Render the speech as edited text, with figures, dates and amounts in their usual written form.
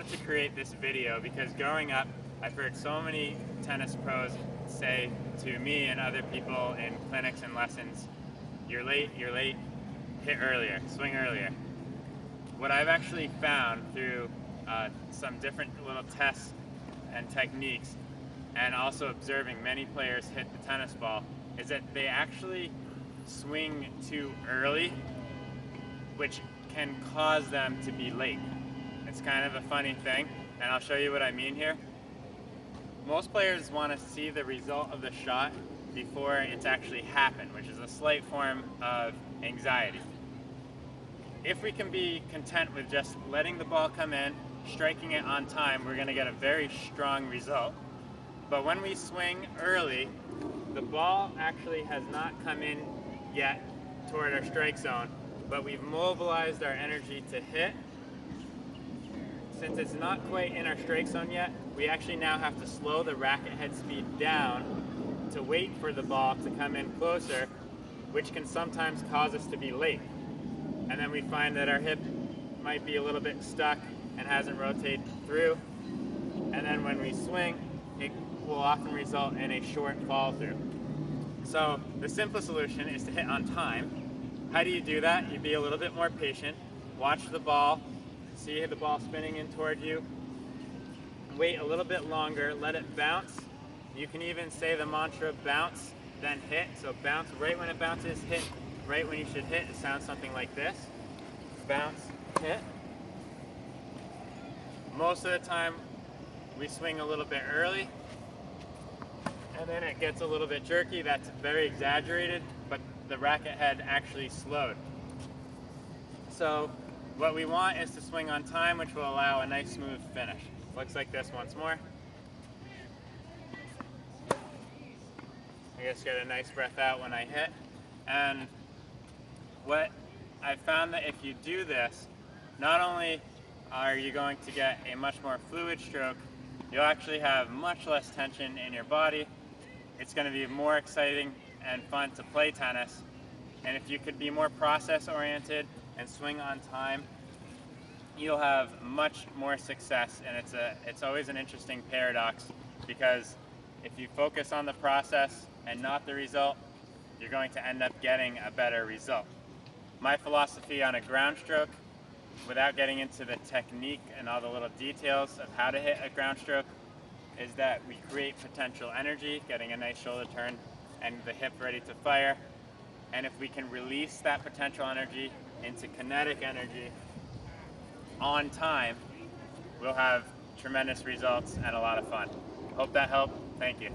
wanted to create this video because growing up, I've heard so many tennis pros say to me and other people in clinics and lessons, you're late, hit earlier, swing earlier. What I've actually found through some different little tests and techniques, and also observing many players hit the tennis ball, is that they actually swing too early, which can cause them to be late. It's kind of a funny thing, and I'll show you what I mean here. Most players want to see the result of the shot before it's actually happened, which is a slight form of anxiety. If we can be content with just letting the ball come in, striking it on time, we're going to get a very strong result. But when we swing early, the ball actually has not come in yet toward our strike zone, but we've mobilized our energy to hit. Since it's not quite in our strike zone yet, we actually now have to slow the racket head speed down to wait for the ball to come in closer, which can sometimes cause us to be late. And then we find that our hip might be a little bit stuck and hasn't rotated through. And then when we swing, it will often result in a short fall through. So the simplest solution is to hit on time. How do you do that? You be a little bit more patient, watch the ball, see the ball spinning in toward you, wait a little bit longer, let it bounce. You can even say the mantra bounce, then hit. So bounce right when it bounces, hit right when you should hit. It sounds something like this. Bounce, hit. Most of the time we swing a little bit early, and then it gets a little bit jerky. That's very exaggerated, but the racket head actually slowed. So what we want is to swing on time, which will allow a nice smooth finish. Looks like this once more. I just get a nice breath out when I hit. And what I found that if you do this, not only are you going to get a much more fluid stroke, you'll actually have much less tension in your body. It's going to be more exciting and fun to play tennis. And if you could be more process oriented and swing on time, you'll have much more success. And it's always an interesting paradox, because if you focus on the process and not the result, you're going to end up getting a better result. My philosophy on a ground stroke, without getting into the technique and all the little details of how to hit a ground stroke, is that we create potential energy, getting a nice shoulder turn and the hip ready to fire. And if we can release that potential energy into kinetic energy on time, we'll have tremendous results and a lot of fun. Hope that helped. Thank you.